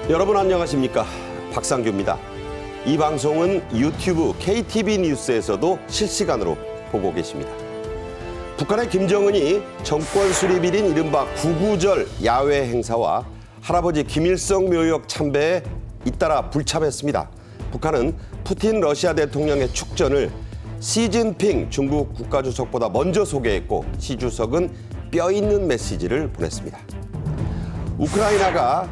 여러분 안녕하십니까? 박상규입니다. 이 방송은 유튜브 KTV 뉴스에서도 실시간으로 보고 계십니다. 북한의 김정은이 정권 수립일인 이른바 구구절 야외 행사와 할아버지 김일성 묘역 참배에 잇따라 불참했습니다. 북한은 푸틴 러시아 대통령의 축전을 시진핑 중국 국가주석보다 먼저 소개했고 시 주석은 뼈있는 메시지를 보냈습니다. 우크라이나가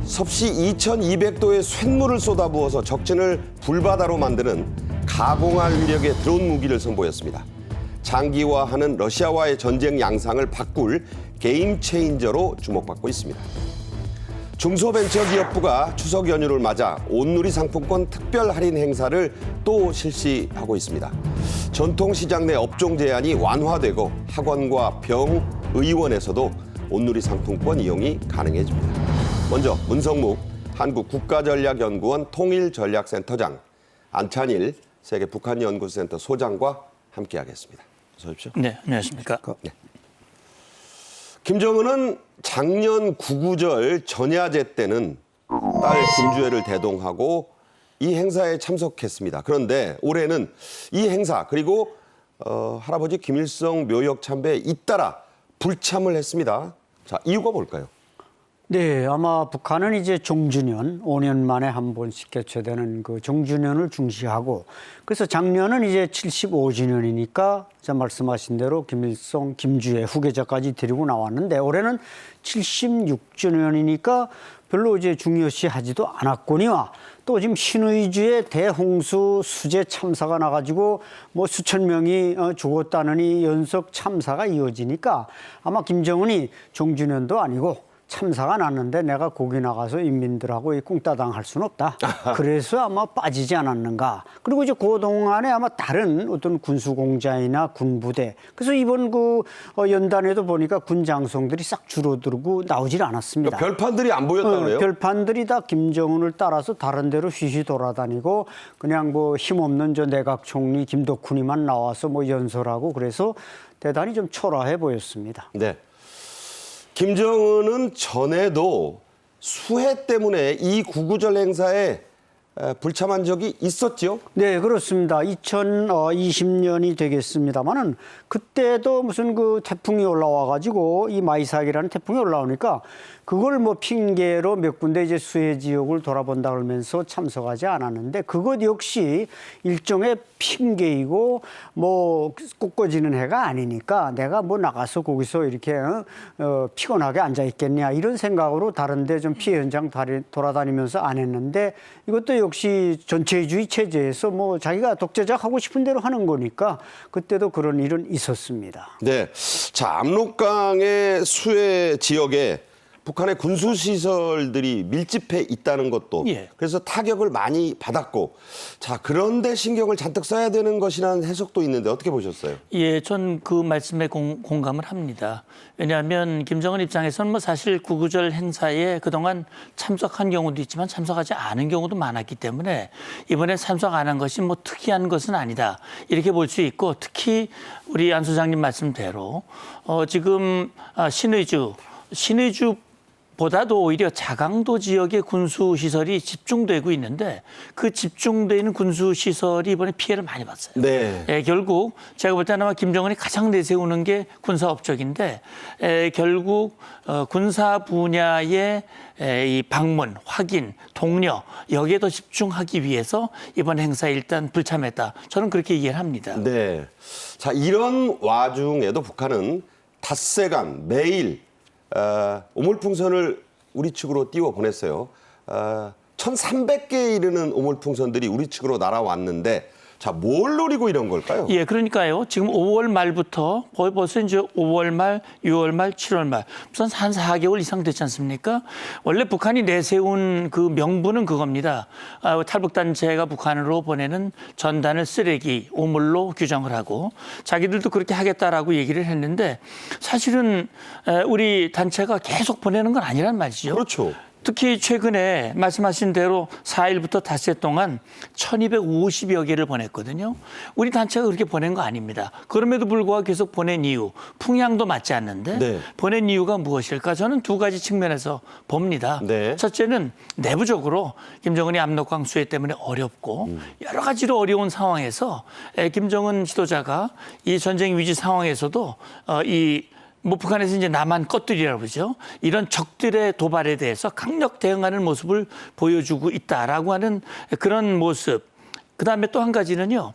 섭씨 2200도의 쇳물을 쏟아부어서 적진을 불바다로 만드는 가공할 위력의 드론 무기를 선보였습니다. 장기화하는 러시아와의 전쟁 양상을 바꿀 게임 체인저로 주목받고 있습니다. 중소벤처기업부가 추석 연휴를 맞아 온누리 상품권 특별 할인 행사를 또 실시하고 있습니다. 전통시장 내 업종 제한이 완화되고 학원과 병, 의원에서도 온누리 상품권 이용이 가능해집니다. 먼저 문성묵 한국국가전략연구원 통일전략센터장, 안찬일 세계 북한연구센터 소장과 함께하겠습니다. 어서 오십시오. 네, 안녕하십니까. 네. 김정은은 작년 구구절 전야제 때는 딸 김주애를 대동하고 이 행사에 참석했습니다. 그런데 올해는 이 행사 그리고 할아버지 김일성 묘역 참배에 잇따라 불참을 했습니다. 자, 이유가 뭘까요? 네, 아마 북한은 이제 종주년, 5년 만에 한 번씩 개최되는 그 종주년을 중시하고, 그래서 작년은 이제 75주년이니까 자 말씀하신 대로 김일성, 김주애 후계자까지 데리고 나왔는데 올해는 76주년이니까 별로 이제 중요시하지도 않았거니와 또 지금 신의주의 대홍수 수재 참사가 나가지고 뭐 수천 명이 죽었다느니 연속 참사가 이어지니까 아마 김정은이 종주년도 아니고 참사가 났는데 내가 거기 나가서 인민들하고 이 꿍따당 할 수는 없다. 그래서 아마 빠지지 않았는가. 그리고 이제 그동안에 아마 다른 어떤 군수공자이나 군부대. 그래서 이번 그 연단에도 보니까 군 장성들이 싹 줄어들고 나오질 않았습니다. 그러니까 별판들이 안 보였다고요? 별판들이 다 김정은을 따라서 다른 데로 휘휘 돌아다니고 그냥 뭐 힘없는 저 내각 총리 김덕훈이만 나와서 뭐 연설하고 그래서 대단히 좀 초라해 보였습니다. 네. 김정은은 전에도 수해 때문에 이 구구절 행사에 불참한 적이 있었죠? 네, 그렇습니다. 2020년이 되겠습니다만은 그때도 무슨 그 태풍이 올라와가지고 이 마이삭이라는 태풍이 올라오니까 그걸 뭐 핑계로 몇 군데 이제 수해 지역을 돌아본다 그러면서 참석하지 않았는데 그것 역시 일종의 핑계이고 뭐 꺾어지는 해가 아니니까 내가 뭐 나가서 거기서 이렇게 피곤하게 앉아 있겠냐 이런 생각으로 다른데 좀 피해 현장 돌아다니면서 안 했는데 이것도 역시 전체주의 체제에서 뭐 자기가 독재적 하고 싶은 대로 하는 거니까 그때도 그런 일은 있었습니다. 네. 자, 압록강의 수해 지역에 북한의 군수시설들이 밀집해 있다는 것도 그래서 타격을 많이 받았고 자 그런데 신경을 잔뜩 써야 되는 것이라는 해석도 있는데 어떻게 보셨어요? 예, 전 그 말씀에 공감을 합니다. 왜냐하면 김정은 입장에서는 뭐 사실 구구절 행사에 그동안 참석한 경우도 있지만 참석하지 않은 경우도 많았기 때문에 이번에 참석 안 한 것이 뭐 특이한 것은 아니다. 이렇게 볼 수 있고 특히 우리 안 소장님 말씀대로 지금 신의주 보다도 오히려 자강도 지역의 군수시설이 집중되고 있는데 그 집중되어 있는 군수시설이 이번에 피해를 많이 봤어요. 네. 결국 제가 볼 때는 아마 김정은이 가장 내세우는 게 군사업적인데 결국 군사 분야의 이 방문, 확인, 독려 여기에 더 집중하기 위해서 이번 행사에 일단 불참했다. 저는 그렇게 이해를 합니다. 네. 자, 이런 와중에도 북한은 닷새간 매일 오물풍선을 우리 측으로 띄워 보냈어요. 1,300개에 이르는 오물풍선들이 우리 측으로 날아왔는데 자, 뭘 노리고 이런 걸까요? 예, 그러니까요. 지금 5월 말부터 벌써 이제 5월 말, 6월 말, 7월 말 우선 한 4개월 이상 됐지 않습니까? 원래 북한이 내세운 그 명분은 그겁니다. 탈북단체가 북한으로 보내는 전단을 쓰레기, 오물로 규정을 하고 자기들도 그렇게 하겠다라고 얘기를 했는데 사실은 우리 단체가 계속 보내는 건 아니란 말이죠. 그렇죠. 특히 최근에 말씀하신 대로 4일부터 닷새 동안 1250여 개를 보냈거든요. 우리 단체가 그렇게 보낸 거 아닙니다. 그럼에도 불구하고 계속 보낸 이유, 풍향도 맞지 않는데 네. 보낸 이유가 무엇일까? 저는 두 가지 측면에서 봅니다. 네. 첫째는 내부적으로 김정은이 압록강 수해 때문에 어렵고 여러 가지로 어려운 상황에서 김정은 지도자가 이 전쟁 위기 상황에서도 북한에서 이제 남한 것들이라고 그러죠. 이런 적들의 도발에 대해서 강력 대응하는 모습을 보여주고 있다라고 하는 그런 모습. 그다음에 또 한 가지는요.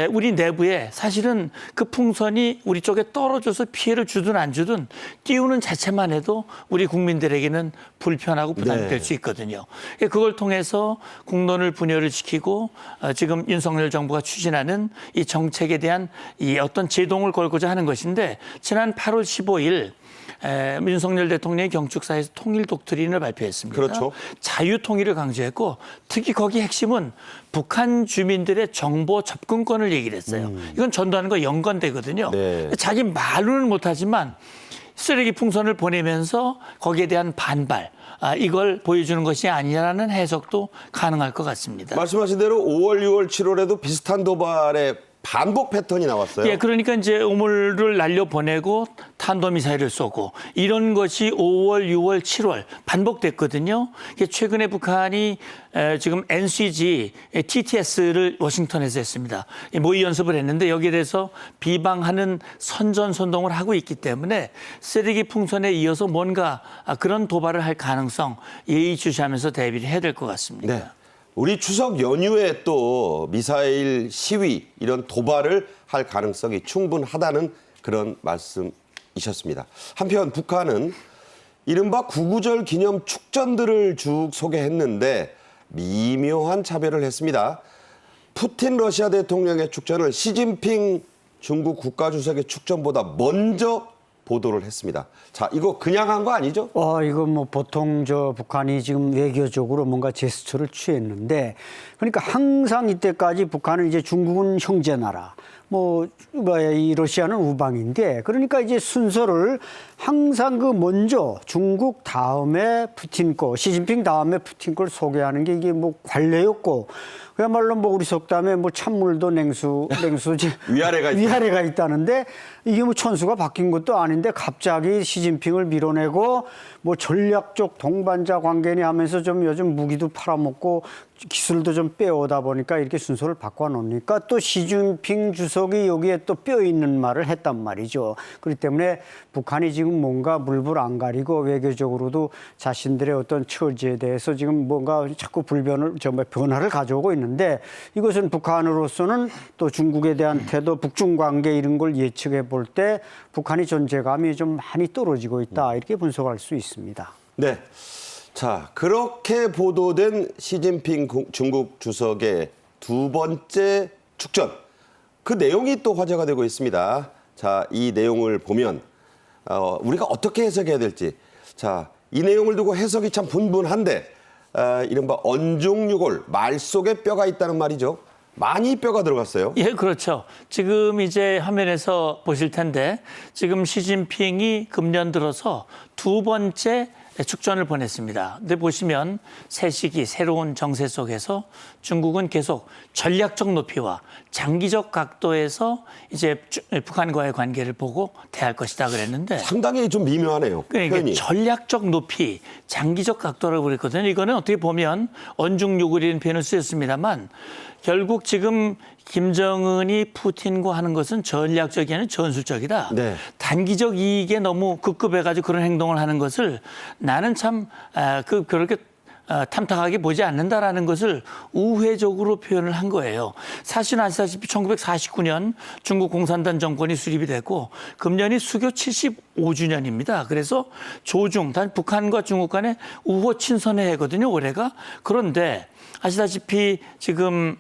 우리 내부에 사실은 그 풍선이 우리 쪽에 떨어져서 피해를 주든 안 주든 띄우는 자체만 해도 우리 국민들에게는 불편하고 부담이 될 수 있거든요. 그걸 통해서 국론을 분열을 시키고 지금 윤석열 정부가 추진하는 이 정책에 대한 이 어떤 제동을 걸고자 하는 것인데 지난 8월 15일 윤석열 대통령이 경축사에서 통일 독트린을 발표했습니다. 그렇죠. 자유통일을 강조했고 특히 거기 핵심은 북한 주민들의 정보 접근권을 얘기를 했어요. 이건 전두환과 연관되거든요. 네. 자기 말로는 못하지만 쓰레기 풍선을 보내면서 거기에 대한 반발, 이걸 보여주는 것이 아니라는 해석도 가능할 것 같습니다. 말씀하신 대로 5월, 6월, 7월에도 비슷한 도발의 반복 패턴이 나왔어요. 예, 그러니까 이제 오물을 날려보내고 탄도미사일을 쏘고 이런 것이 5월, 6월, 7월 반복됐거든요. 최근에 북한이 지금 NCG, TTS를 워싱턴에서 했습니다. 모의 연습을 했는데 여기에 대해서 비방하는 선전선동을 하고 있기 때문에 쓰레기 풍선에 이어서 뭔가 그런 도발을 할 가능성 예의주시하면서 대비를 해야 될 것 같습니다. 네. 우리 추석 연휴에 또 미사일 시위 이런 도발을 할 가능성이 충분하다는 그런 말씀이셨습니다. 한편 북한은 이른바 구구절 기념 축전들을 쭉 소개했는데 미묘한 차별을 했습니다. 푸틴 러시아 대통령의 축전을 시진핑 중국 국가주석의 축전보다 먼저 보도를 했습니다. 자, 이거 그냥 한 거 아니죠? 이거 뭐 보통 북한이 지금 외교적으로 뭔가 제스처를 취했는데 그러니까 항상 이때까지 북한은 이제 중국은 형제 나라, 이 러시아는 우방인데 그러니까 이제 순서를 항상 먼저 중국 다음에 푸틴 거, 시진핑 다음에 푸틴 걸 소개하는 게 이게 관례였고 그야말로 우리 속담에 찬물도 냉수지 위아래가 있다는데 이게 천수가 바뀐 것도 아닌데 갑자기 시진핑을 밀어내고 전략적 동반자 관계니 하면서 좀 요즘 무기도 팔아먹고 기술도 좀 빼오다 보니까 이렇게 순서를 바꿔놓으니까 또 시진핑 주석이 여기에 또 뼈 있는 말을 했단 말이죠. 그렇기 때문에 북한이 지금 뭔가 물불 안 가리고 외교적으로도 자신들의 어떤 처지에 대해서 지금 뭔가 자꾸 변화를 가져오고 있는데 이것은 북한으로서는 또 중국에 대한 태도, 북중 관계 이런 걸 예측해 볼 때 북한이 존재감이 좀 많이 떨어지고 있다 이렇게 분석할 수 있습니다. 네. 자, 그렇게 보도된 시진핑 중국 주석의 두 번째 축전. 그 내용이 또 화제가 되고 있습니다. 자, 이 내용을 보면 우리가 어떻게 해석해야 될지. 자, 이 내용을 두고 해석이 참 분분한데 이른바 언중유골, 말 속에 뼈가 있다는 말이죠. 많이 뼈가 들어갔어요. 예, 그렇죠. 지금 이제 화면에서 보실 텐데 지금 시진핑이 금년 들어서 두 번째 축전을 보냈습니다. 근데 보시면 새 시기, 새로운 정세 속에서 중국은 계속 전략적 높이와 장기적 각도에서 이제 북한과의 관계를 보고 대할 것이다 그랬는데 상당히 좀 미묘하네요. 그러니까 표현이. 전략적 높이, 장기적 각도라고 그랬거든요. 이거는 어떻게 보면 언중요구리는 표현을 쓰였습니다만 결국 지금 김정은이 푸틴과 하는 것은 전략적이 아니라 전술적이다. 네. 단기적 이익에 너무 급급해가지고 그런 행동을 하는 것을 나는 참 그렇게 탐탁하게 보지 않는다라는 것을 우회적으로 표현을 한 거예요. 사실 아시다시피 1949년 중국 공산당 정권이 수립이 됐고 금년이 수교 75주년입니다. 그래서 조중, 단 북한과 중국 간의 우호 친선의 해거든요, 올해가. 그런데 아시다시피 지금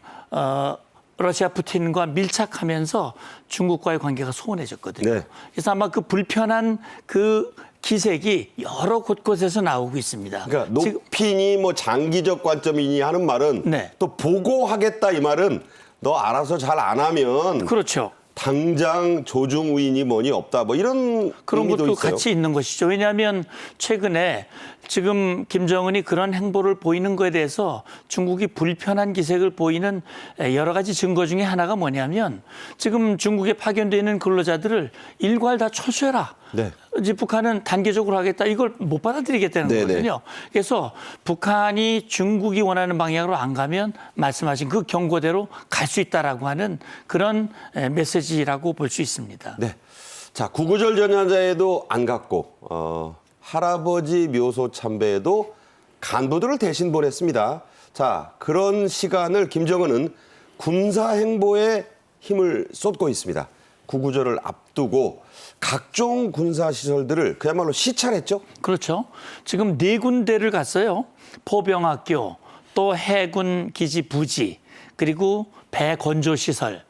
러시아 푸틴과 밀착하면서 중국과의 관계가 소원해졌거든요. 네. 그래서 아마 그 불편한 그 기색이 여러 곳곳에서 나오고 있습니다. 그러니까 높이니 뭐 장기적 관점이니 하는 말은 네. 또 보고하겠다 이 말은 너 알아서 잘 안 하면 그렇죠. 당장 조중 우인이 뭐니 없다 뭐 이런 그런 의미도 것도 있어요. 같이 있는 것이죠. 왜냐하면 최근에 지금 김정은이 그런 행보를 보이는 것에 대해서 중국이 불편한 기색을 보이는 여러 가지 증거 중에 하나가 뭐냐면 지금 중국에 파견되어 있는 근로자들을 일괄 다 철수해라. 네. 이제 북한은 단계적으로 하겠다. 이걸 못 받아들이겠다는 네네. 거거든요. 그래서 북한이 중국이 원하는 방향으로 안 가면 말씀하신 그 경고대로 갈 수 있다라고 하는 그런 메시지라고 볼 수 있습니다. 네. 자, 구구절 전야제에도 안 갔고 할아버지 묘소 참배에도 간부들을 대신 보냈습니다. 자, 그런 시간을 김정은은 군사 행보에 힘을 쏟고 있습니다. 구구절을 앞두고 각종 군사 시설들을 그야말로 시찰했죠. 그렇죠. 지금 4군데를 갔어요. 포병학교, 또 해군 기지 부지, 그리고 배 건조 시설,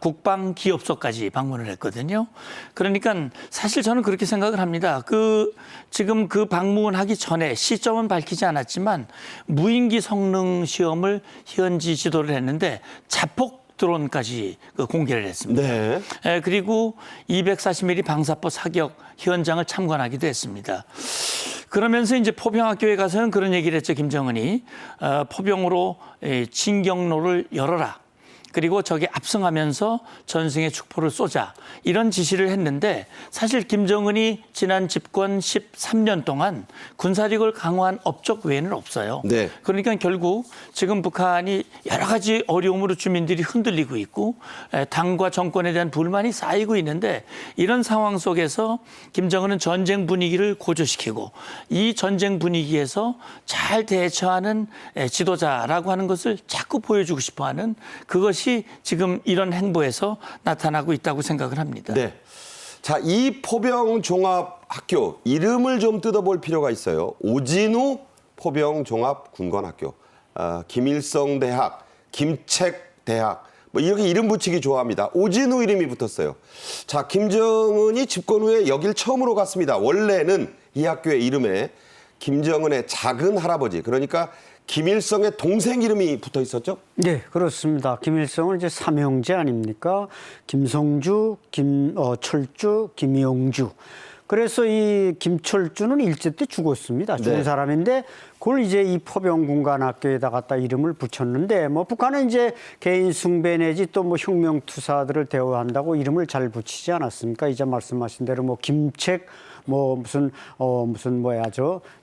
국방 기업소까지 방문을 했거든요. 그러니까 사실 저는 그렇게 생각을 합니다. 지금 그 방문하기 전에 시점은 밝히지 않았지만 무인기 성능 시험을 현지 지도를 했는데 자폭 드론까지 공개를 했습니다. 네. 그리고 240mm 방사포 사격 현장을 참관하기도 했습니다. 그러면서 이제 포병학교에 가서는 그런 얘기를 했죠. 김정은이 포병으로 진격로를 열어라. 그리고 저기 압승하면서 전승의 축포를 쏘자. 이런 지시를 했는데 사실 김정은이 지난 집권 13년 동안 군사력을 강화한 업적 외에는 없어요. 네. 그러니까 결국 지금 북한이 여러 가지 어려움으로 주민들이 흔들리고 있고 당과 정권에 대한 불만이 쌓이고 있는데 이런 상황 속에서 김정은은 전쟁 분위기를 고조시키고 이 전쟁 분위기에서 잘 대처하는 지도자라고 하는 것을 자꾸 보여주고 싶어하는 그것이 지금 이런 행보에서 나타나고 있다고 생각을 합니다. 네. 자, 이 포병 종합 학교 이름을 좀 뜯어볼 필요가 있어요. 오진우 포병 종합 군관학교, 김일성 대학, 김책 대학, 뭐 이렇게 이름 붙이기 좋아합니다. 오진우 이름이 붙었어요. 자, 김정은이 집권 후에 여길 처음으로 갔습니다. 원래는 이 학교의 이름에 김정은의 작은 할아버지, 그러니까 김일성의 동생 이름이 붙어 있었죠? 네, 그렇습니다. 김일성은 이제 삼형제 아닙니까? 김성주, 김철주, 김영주. 그래서 이 김철주는 일제 때 죽었습니다. 죽은 네. 사람인데 그걸 이제 이 포병군관학교에다 갖다 이름을 붙였는데 뭐 북한은 이제 개인 숭배 내지 또 뭐 혁명 투사들을 대우한다고 이름을 잘 붙이지 않았습니까? 이제 말씀하신 대로 뭐 김책 뭐 무슨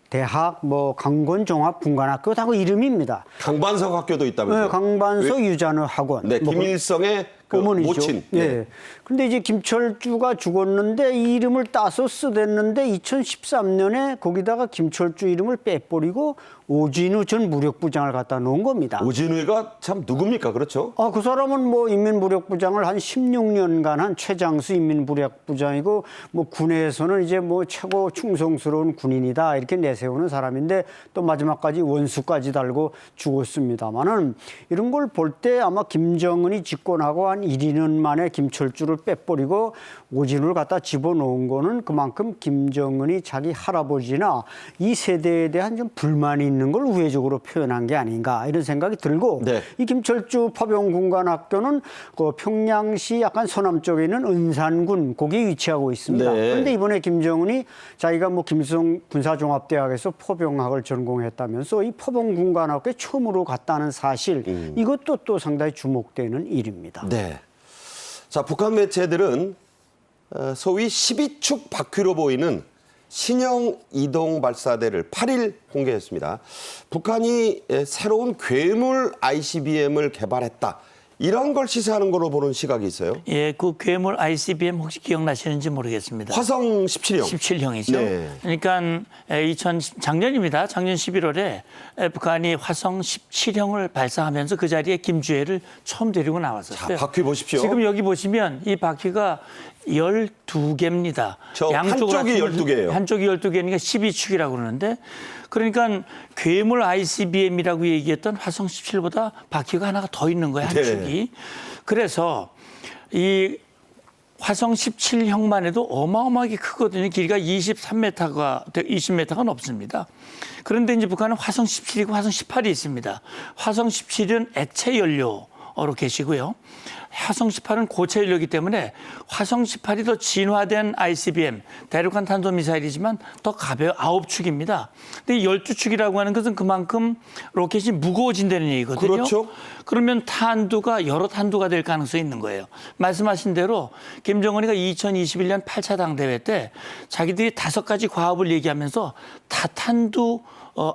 대학 뭐 강권종합군관학교 다 그 이름입니다. 강반석 학교도 있다면서요? 네, 강반석 유자느 학원. 네, 뭐 김일성의 그 어머니죠. 모친. 네. 근데 이제 김철주가 죽었는데 이 이름을 따서 쓰댔는데 2013년에 거기다가 김철주 이름을 빼버리고 오진우 전 무력부장을 갖다 놓은 겁니다. 오진우가 참 누굽니까? 그렇죠? 그 사람은 뭐 인민무력부장을 한 16년간 한 최장수 인민무력부장이고 뭐 군에서는 이제 뭐 최고 충성스러운 군인이다 이렇게 내세우는 사람인데 또 마지막까지 원수까지 달고 죽었습니다만은 이런 걸 볼 때 아마 김정은이 집권하고 한 1, 2년 만에 김철주를 빼버리고 오진우를 갖다 집어넣은 거는 그만큼 김정은이 자기 할아버지나 이 세대에 대한 좀 불만이 있는 걸 우회적으로 표현한 게 아닌가 이런 생각이 들고 네. 이 김철주 포병군관학교는 그 평양시 약간 서남 쪽에 있는 은산군 거기에 위치하고 있습니다. 네. 그런데 이번에 김정은이 자기가 뭐 김성 군사종합대학에서 포병학을 전공했다면서 이 포병군관학교에 처음으로 갔다는 사실 이것도 또 상당히 주목되는 일입니다. 네. 자, 북한 매체들은 소위 12축 바퀴로 보이는 신형 이동 발사대를 8일 공개했습니다. 북한이 새로운 괴물 ICBM을 개발했다. 이런 걸 시사하는 걸로 보는 시각이 있어요. 예, 그 괴물 ICBM 혹시 기억나시는지 모르겠습니다. 화성 17형. 17형이죠. 네. 그러니까 작년입니다. 작년 11월에 북한이 화성 17형을 발사하면서 그 자리에 김주애를 처음 데리고 나왔었어요. 자, 바퀴 보십시오. 지금 여기 보시면 이 바퀴가 12개입니다. 저 한쪽이 12개예요. 한쪽이 12개니까 12축이라고 그러는데 그러니까 괴물 ICBM이라고 얘기했던 화성 17보다 바퀴가 하나가 더 있는 거예요. 한 네. 축이. 그래서 이 화성 17형만 해도 어마어마하게 크거든요. 길이가 20m가 넘습니다. 그런데 이제 북한은 화성 17이고 화성 18이 있습니다. 화성 17은 액체 연료로 계시고요. 화성 18은 고체 연료이기 때문에 화성 18이 더 진화된 ICBM, 대륙간 탄도미사일이지만 더 가벼워 9축입니다. 근데 12축이라고 하는 것은 그만큼 로켓이 무거워진다는 얘기거든요. 그렇죠. 그러면 탄두가 여러 탄두가 될 가능성이 있는 거예요. 말씀하신 대로 김정은이가 2021년 8차 당대회 때 자기들이 5가지 과업을 얘기하면서 다탄두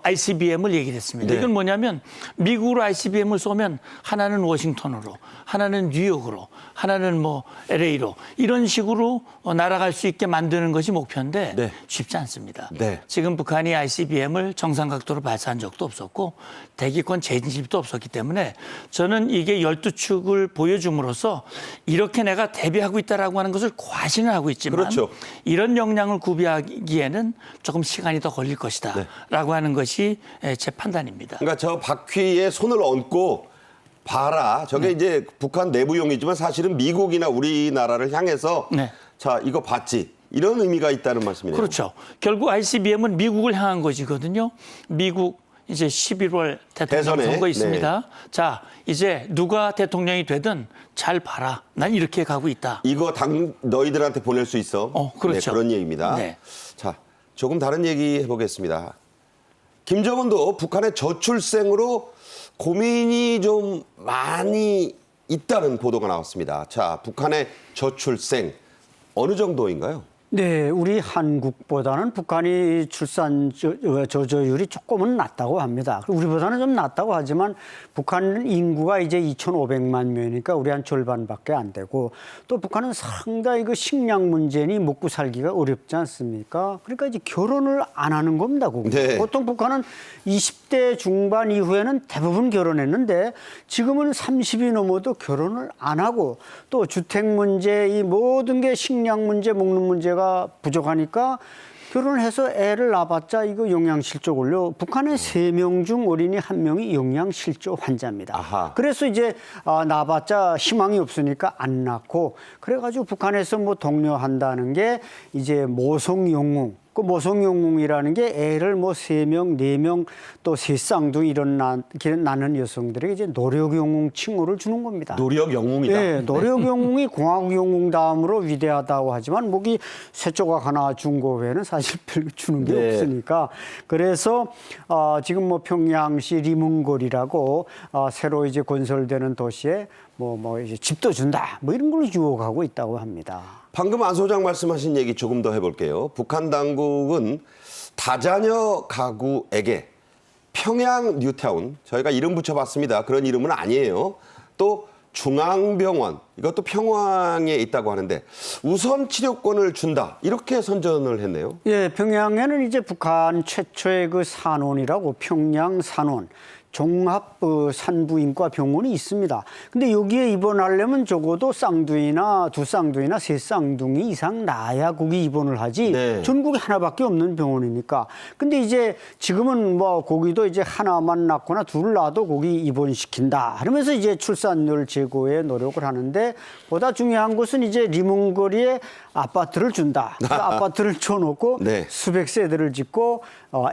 ICBM을 얘기를 했습니다. 네. 이건 뭐냐면 미국으로 ICBM을 쏘면 하나는 워싱턴으로, 하나는 뉴욕으로, 하나는 뭐 LA로 이런 식으로 날아갈 수 있게 만드는 것이 목표인데 네. 쉽지 않습니다. 네. 지금 북한이 ICBM을 정상각도로 발사한 적도 없었고 대기권 재진입도 없었기 때문에 저는 이게 12축을 보여줌으로써 이렇게 내가 대비하고 있다라고 하는 것을 과신을 하고 있지만 그렇죠. 이런 역량을 구비하기에는 조금 시간이 더 걸릴 것이다 네. 라고 하는 것이 제 판단입니다. 그러니까 저 바퀴에 손을 얹고 봐라. 저게 이제 북한 내부용이지만 사실은 미국이나 우리나라를 향해서 네. 자, 이거 봤지. 이런 의미가 있다는 말씀이네요. 그렇죠. 결국 ICBM은 미국을 향한 것이거든요. 미국 이제 11월 대통령 대선에, 선거 있습니다. 네. 자, 이제 누가 대통령이 되든 잘 봐라. 난 이렇게 가고 있다. 이거 너희들한테 보낼 수 있어. 그렇죠. 네, 그런 얘기입니다. 네. 자, 조금 다른 얘기 해보겠습니다. 김정은도 북한의 저출생으로 고민이 좀 많이 있다는 보도가 나왔습니다. 자, 북한의 저출생 어느 정도인가요? 네, 우리 한국보다는 북한이 출산 저조율이 조금은 낮다고 합니다. 우리보다는 좀 낮다고 하지만 북한 인구가 이제 2,500만 명이니까 우리 한 절반밖에 안 되고 또 북한은 상당히 그 식량 문제니 먹고 살기가 어렵지 않습니까? 그러니까 이제 결혼을 안 하는 겁니다. 네. 보통 북한은 20대 중반 이후에는 대부분 결혼했는데 지금은 30이 넘어도 결혼을 안 하고 또 주택 문제, 이 모든 게 식량 문제, 먹는 문제가 부족하니까 결혼을 해서 애를 낳아봤자 이거 영양실조 걸려. 북한의 3명 중 어린이 1명이 영양실조 환자입니다. 아하. 그래서 이제 낳아봤자 희망이 없으니까 안 낳고 그래가지고 북한에서 뭐 독려한다는 게 이제 모성영웅. 그 모성영웅이라는 게 애를 뭐 3명, 4명 또 3쌍둥이 이런 낳는 여성들에게 이제 노력영웅 칭호를 주는 겁니다. 노력영웅이다. 네, 노력영웅이 공화국영웅 다음으로 위대하다고 하지만 목이 새 조각 하나 준 거 외에는 사실 별로 주는 게 네. 없으니까 그래서 지금 뭐 평양시 리문거리라고 새로 이제 건설되는 도시에 뭐 이제 집도 준다 뭐 이런 걸로 유혹하고 있다고 합니다. 방금 안 소장 말씀하신 얘기 조금 더 해볼게요. 북한 당국은 다자녀 가구에게 평양 뉴타운, 저희가 이름 붙여봤습니다. 그런 이름은 아니에요. 또 중앙병원, 이것도 평양에 있다고 하는데 우선 치료권을 준다. 이렇게 선전을 했네요. 예, 평양에는 이제 북한 최초의 그 산원이라고 평양 산원. 종합 산부인과 병원이 있습니다. 근데 여기에 입원하려면 적어도 쌍둥이나 2쌍둥이나 3쌍둥이 이상 낳아야 거기 입원을 하지. 네. 전국에 하나밖에 없는 병원이니까. 근데 이제 지금은 뭐 거기도 이제 하나만 낳거나 둘 낳아도 거기 입원시킨다. 그러면서 이제 출산율 제고에 노력을 하는데 보다 중요한 것은 이제 리문거리에 아파트를 준다. 그 아파트를 줘놓고 네. 수백 세대를 짓고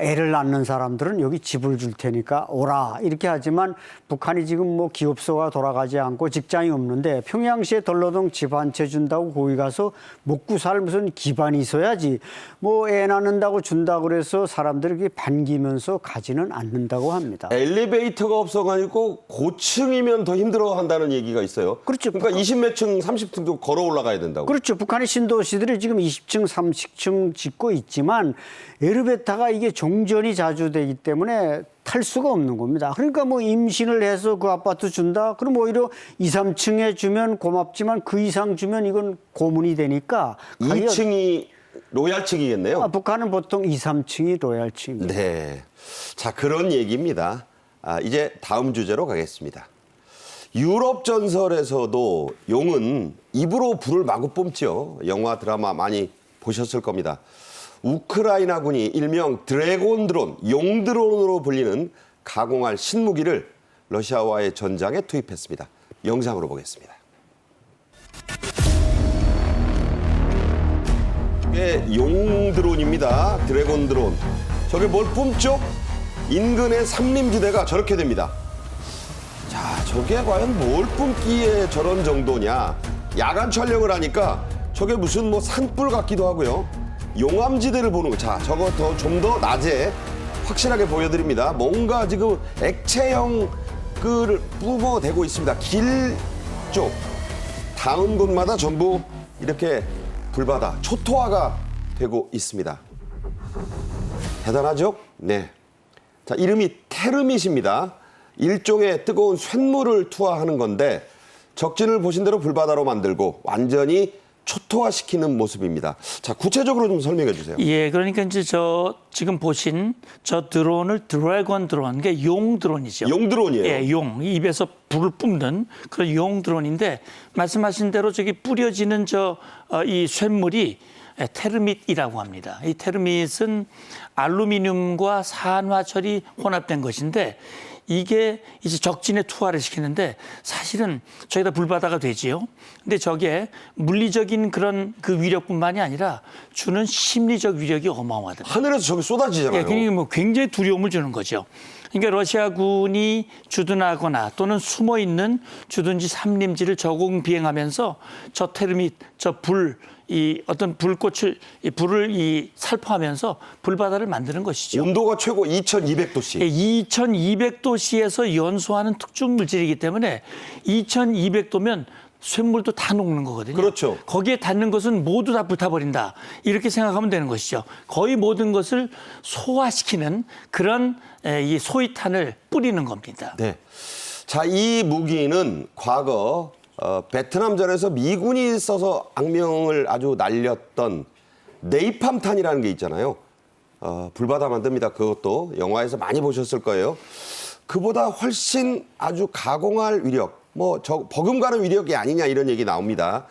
애를 낳는 사람들은 여기 집을 줄 테니까 오라 이렇게 하지만 북한이 지금 뭐 기업소가 돌아가지 않고 직장이 없는데 평양시에 덜러동 집 한 채 준다고 거기 가서 먹고 살 무슨 기반이 있어야지 뭐 애 낳는다고 준다 그래서 사람들이 반기면서 가지는 않는다고 합니다. 엘리베이터가 없어가지고 고층이면 더 힘들어한다는 얘기가 있어요. 그렇죠. 그러니까 20몇 층, 30층도 걸어 올라가야 된다고. 그렇죠. 북한의 신도시들이 지금 20층, 30층 짓고 있지만 에르베타가 이게 종전이 자주 되기 때문에 탈 수가 없는 겁니다. 그러니까 뭐 임신을 해서 그 아파트 준다? 그럼 오히려 2, 3층에 주면 고맙지만 그 이상 주면 이건 고문이 되니까. 2층이 로얄층이겠네요. 북한은 보통 2, 3층이 로얄층입니다. 네. 자, 그런 얘기입니다. 이제 다음 주제로 가겠습니다. 유럽 전설에서도 용은 입으로 불을 마구 뿜죠. 영화 드라마 많이 보셨을 겁니다. 우크라이나군이 일명 드래곤 드론, 용 드론으로 불리는 가공할 신무기를 러시아와의 전장에 투입했습니다. 영상으로 보겠습니다. 이게 용 드론입니다. 드래곤 드론. 저게 뭘 뿜죠? 인근의 산림지대가 저렇게 됩니다. 자, 저게 과연 뭘 뿜기에 저런 정도냐? 야간 촬영을 하니까 저게 무슨 뭐 산불 같기도 하고요. 용암지대를 보는 거. 자, 저거 좀 더 낮에 확실하게 보여드립니다. 뭔가 지금 액체형 그 뿜어대고 있습니다. 길 쪽 닿은 곳마다 전부 이렇게 불바다, 초토화가 되고 있습니다. 대단하죠? 네. 자, 이름이 테르밋입니다. 일종의 뜨거운 쇳물을 투하하는 건데 적진을 보신 대로 불바다로 만들고 완전히 초토화시키는 모습입니다. 자, 구체적으로 좀 설명해 주세요. 예, 그러니까 이제 저 지금 보신 저 드론을 드래곤 드론, 그러니까 용 드론이죠. 용 드론이에요. 예, 용 입에서 불을 뿜는 그런 용 드론인데 말씀하신 대로 저기 뿌려지는 이 쇳물이 테르밋이라고 합니다. 이 테르밋은 알루미늄과 산화철이 혼합된 것인데 이게 이제 적진에 투하를 시키는데 사실은 저기다 불바다가 되지요. 근데 저게 물리적인 그런 그 위력뿐만이 아니라 주는 심리적 위력이 어마어마하다. 하늘에서 저기 쏟아지잖아요. 예, 그러니까 뭐 굉장히 두려움을 주는 거죠. 그러니까 러시아군이 주둔하거나 또는 숨어 있는 주둔지 산림지를 저공 비행하면서 저 테르밋, 저 불, 이 어떤 불꽃을 이 불을 이 살포하면서 불바다를 만드는 것이죠. 온도가 최고 2200도씨. 예, 2200도씨에서 연소하는 특殊물질이기 때문에 2200도면 쇳물도 다 녹는 거거든요. 그렇죠. 거기에 닿는 것은 모두 다 불타버린다. 이렇게 생각하면 되는 것이죠. 거의 모든 것을 소화시키는 그런 이 소위탄을 뿌리는 겁니다. 네. 자, 이 무기는 과거 베트남전에서 미군이 써서 악명을 아주 날렸던 네이팜탄이라는 게 있잖아요. 불바다 만듭니다. 그것도 영화에서 많이 보셨을 거예요. 그보다 훨씬 아주 가공할 위력, 버금가는 위력이 아니냐 이런 얘기 나옵니다.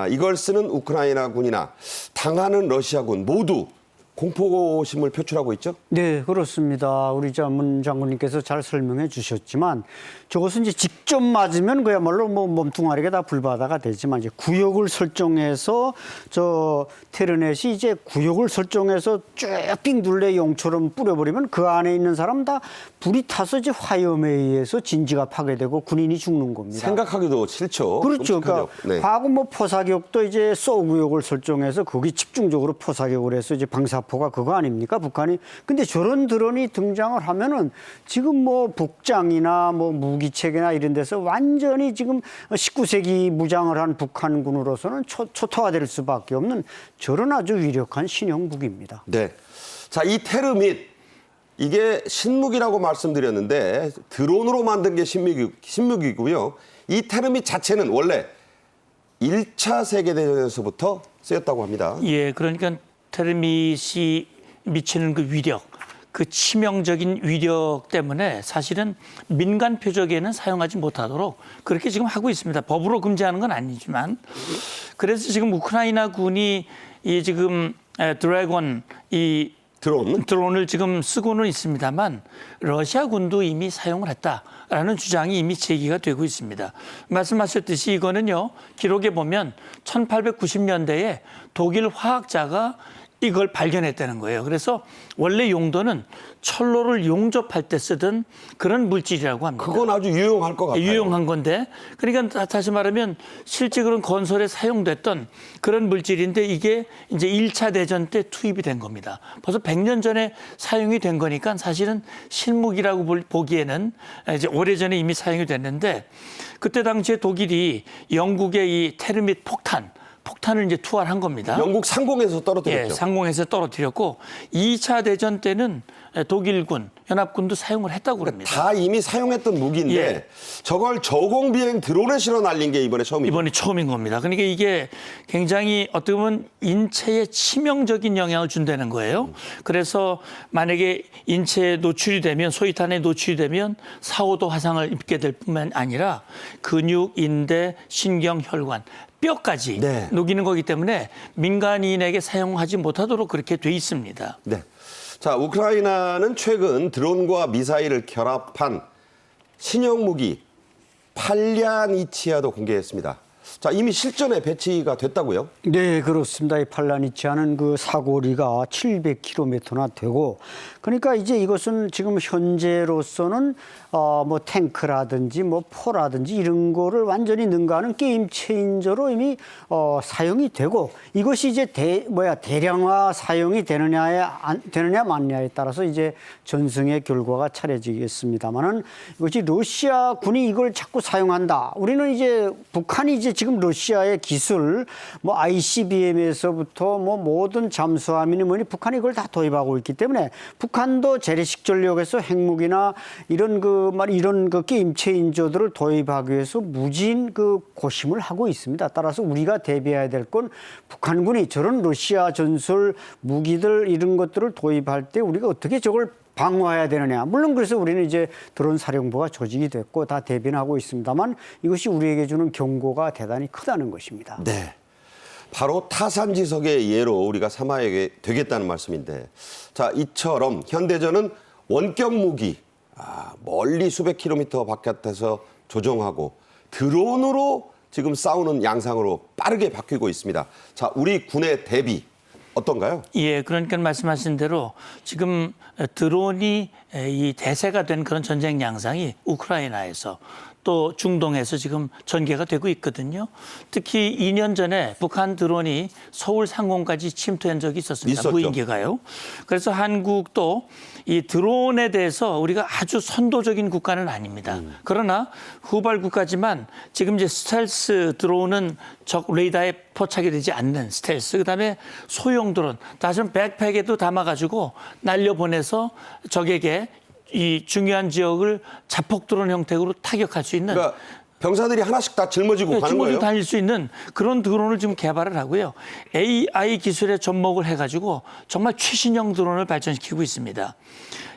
이걸 쓰는 우크라이나군이나 당하는 러시아군 모두 공포심을 표출하고 있죠? 네, 그렇습니다. 우리 문 장군님께서 잘 설명해 주셨지만 저것은 이제 직접 맞으면 그야말로 뭐 몸뚱아리가 다 불바다가 되지만 이제 구역을 설정해서 저 테르넷이 이제 구역을 설정해서 쭉 둘레 용처럼 뿌려버리면 그 안에 있는 사람 다 불이 타서 이제 화염에 의해서 진지가 파괴되고 군인이 죽는 겁니다. 생각하기도 싫죠. 그렇죠. 끔찍하죠. 그러니까 과거 포사격도 이제 소구역을 설정해서 거기 집중적으로 포사격을 해서 이제 방사포가 그거 아닙니까? 북한이. 근데 저런 드론이 등장을 하면은 지금 북장이나 무기체계나 이런 데서 완전히 지금 19세기 무장을 한 북한군으로서는 초토화될 수밖에 없는 저런 아주 위력한 신형 무기입니다. 네. 자, 이 테르밋 이게 신무기라고 말씀드렸는데 드론으로 만든 게 신무기고요. 이 테르밋 자체는 원래 1차 세계대전에서부터 쓰였다고 합니다. 예, 그러니까 테르밋이 미치는 그 위력, 그 치명적인 위력 때문에 사실은 민간 표적에는 사용하지 못하도록 그렇게 지금 하고 있습니다. 법으로 금지하는 건 아니지만 그래서 지금 우크라이나 군이 이 지금 드래곤 이 드론을 지금 쓰고는 있습니다만 러시아군도 이미 사용을 했다라는 주장이 이미 제기가 되고 있습니다. 말씀하셨듯이 이거는요. 기록에 보면 1890년대에 독일 화학자가 이걸 발견했다는 거예요. 그래서 원래 용도는 철로를 용접할 때 쓰던 그런 물질이라고 합니다. 그건 아주 유용할 것 같아요. 유용한 건데, 그러니까 다시 말하면 실제 그런 건설에 사용됐던 그런 물질인데 이게 이제 1차 대전 때 투입이 된 겁니다. 벌써 100년 전에 사용이 된 거니까 사실은 신무기라고 보기에는 이제 오래전에 이미 사용이 됐는데 그때 당시에 독일이 영국의 이 테르밋 폭탄을 이제 투하를 한 겁니다. 영국 상공에서 떨어뜨렸죠. 예, 상공에서 떨어뜨렸고 2차 대전 때는 독일군 연합군도 사용을 했다고 그럽니다. 다 이미 사용했던 무기인데 예. 저걸 저공 비행 드론에 실어 날린 게 이번에 처음이죠. 이번이 처음인 겁니다. 그러니까 이게 굉장히 어떻게 보면 인체에 치명적인 영향을 준다는 거예요. 그래서 만약에 인체에 노출이 되면 소위탄에 노출이 되면 사고도 화상을 입게 될 뿐만 아니라 근육, 인대, 신경, 혈관, 뼈까지 네. 녹이는 거기 때문에 민간인에게 사용하지 못하도록 그렇게 돼 있습니다. 네. 자, 우크라이나는 최근 드론과 미사일을 결합한 신형 무기 팔랴니치아도 공개했습니다. 자, 이미 실전에 배치가 됐다고요? 네, 그렇습니다. 이 팔라니치아는 그 사거리가 700km나 되고, 그러니까 이제 이것은 지금 현재로서는 뭐 탱크라든지 뭐 포라든지 이런 거를 완전히 능가하는 게임 체인저로 이미 사용이 되고, 이것이 이제 대량화 사용이 되느냐 마느냐에 따라서 이제 전승의 결과가 차려지겠습니다만은, 이것이 러시아군이 이걸 자꾸 사용한다. 우리는 이제 북한이 이제 지금 러시아의 기술, 뭐 ICBM에서부터 뭐 모든 잠수함이니 뭐니 북한이 이걸 다 도입하고 있기 때문에 북한도 재래식 전력에서 핵무기나 이런 그 게임 체인저들을 도입하기 위해서 무진 그 고심을 하고 있습니다. 따라서 우리가 대비해야 될 건 북한군이 저런 러시아 전술 무기들 이런 것들을 도입할 때 우리가 어떻게 저걸 방어해야 되느냐. 물론 그래서 우리는 이제 드론 사령부가 조직이 됐고 다 대비는 하고 있습니다만 이것이 우리에게 주는 경고가 대단히 크다는 것입니다. 네. 바로 타산지석의 예로 우리가 삼아야 되겠다는 말씀인데, 자, 이처럼 현대전은 원격 무기, 멀리 수백 킬로미터 바깥에서 조종하고 드론으로 지금 싸우는 양상으로 빠르게 바뀌고 있습니다. 자, 우리 군의 대비 어떤가요? 예, 그러니까 말씀하신 대로 지금 드론이 이 대세가 된 그런 전쟁 양상이 우크라이나에서 또 중동에서 지금 전개가 되고 있거든요. 특히 2년 전에 북한 드론이 서울 상공까지 침투한 적이 있었습니다. 있었죠. 무인기가요. 그래서 한국도 이 드론에 대해서 우리가 아주 선도적인 국가는 아닙니다. 그러나 후발 국가지만 지금 이제 스텔스 드론은 적 레이더에 포착이 되지 않는 스텔스, 그다음에 소형 드론, 다시는 백팩에도 담아가지고 날려보내서 적에게 이 중요한 지역을 자폭 드론 형태로 타격할 수 있는, 그러니까 병사들이 하나씩 다 짊어지고 가는 짊어지고 거예요? 다닐 수 있는 그런 드론을 지금 개발을 하고요. AI 기술에 접목을 해가지고 정말 최신형 드론을 발전시키고 있습니다.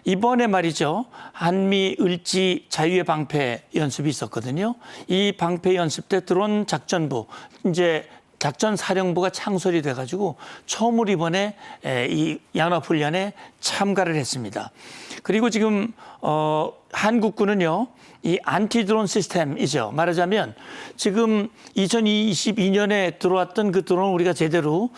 이번에 말이죠, 한미 을지 자유의 방패 연습이 있었거든요. 이 방패 연습 때 드론 작전부, 이제 작전사령부가 창설이 돼가지고 처음으로 이번에 이 연합훈련에 참가를 했습니다. 그리고 지금 한국군은요, 이 안티드론 시스템이죠. 말하자면 지금 2022년에 들어왔던 그 드론을 우리가 제대로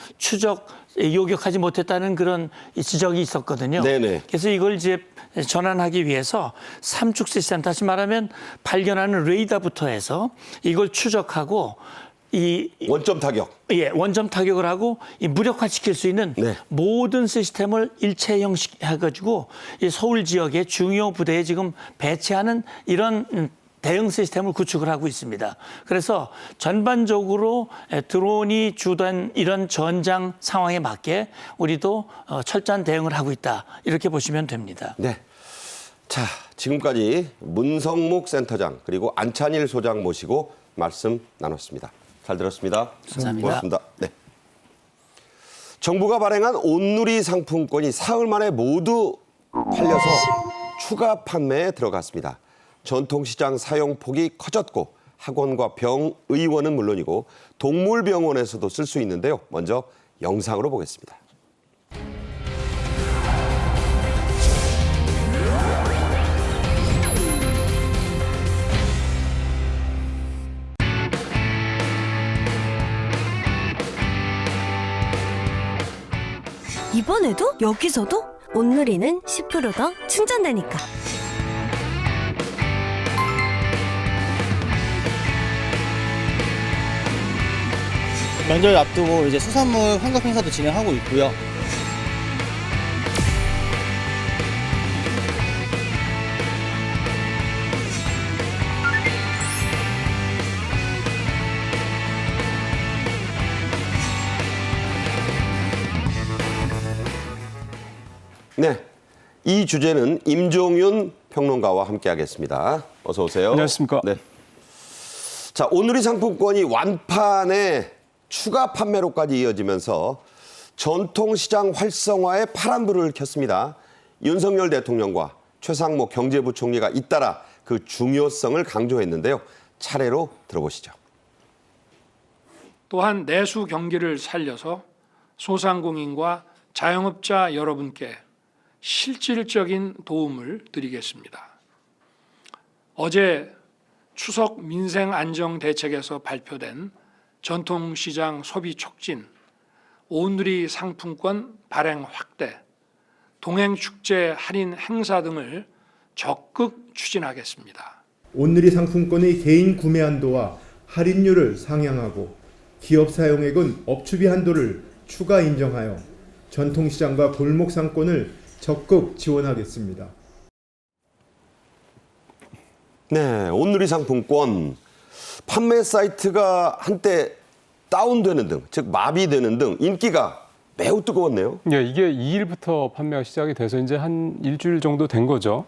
요격하지 못했다는 그런 지적이 있었거든요. 네네. 그래서 이걸 이제 전환하기 위해서 삼축 시스템, 다시 말하면 발견하는 레이더부터 해서 이걸 추적하고 원점 타격. 예, 원점 타격을 하고 이 무력화시킬 수 있는 네. 모든 시스템을 일체형식해가지고 이 서울 지역의 중요 부대에 지금 배치하는 이런 대응 시스템을 구축을 하고 있습니다. 그래서 전반적으로 드론이 주된 이런 전장 상황에 맞게 우리도 철저한 대응을 하고 있다, 이렇게 보시면 됩니다. 네. 자, 지금까지 문성목 센터장 그리고 안찬일 소장 모시고 말씀 나눴습니다. 잘 들었습니다. 감사합니다. 고맙습니다. 네. 정부가 발행한 온누리 상품권이 사흘 만에 모두 팔려서 추가 판매에 들어갔습니다. 전통시장 사용폭이 커졌고 학원과 병의원은 물론이고 동물병원에서도 쓸 수 있는데요. 먼저 영상으로 보겠습니다. 이번에도 여기서도 온누리는 10% 더 충전되니까. 명절 앞두고 이제 수산물 환급 행사도 진행하고 있고요. 네, 이 주제는 임종윤 평론가와 함께하겠습니다. 어서 오세요. 안녕하십니까. 네. 자, 온누리 상품권이 완판에 추가 판매로까지 이어지면서 전통시장 활성화에 파란불을 켰습니다. 윤석열 대통령과 최상목 경제부총리가 잇따라 그 중요성을 강조했는데요. 차례로 들어보시죠. 또한 내수 경기를 살려서 소상공인과 자영업자 여러분께 실질적인 도움을 드리겠습니다. 어제 추석 민생 안정 대책에서 발표된 전통시장 소비 촉진, 온누리 상품권 발행 확대, 동행축제 할인 행사 등을 적극 추진하겠습니다. 온누리 상품권의 개인 구매 한도와 할인율을 상향하고 기업 사용액은 업추비 한도를 추가 인정하여 전통시장과 골목 상권을 적극 지원하겠습니다. 네, 온누리 상품권 판매 사이트가 한때 다운되는 등, 즉 마비되는 등 인기가 매우 뜨거웠네요. 예, 이게 2일부터 판매가 시작이 돼서 이제 한 일주일 정도 된 거죠.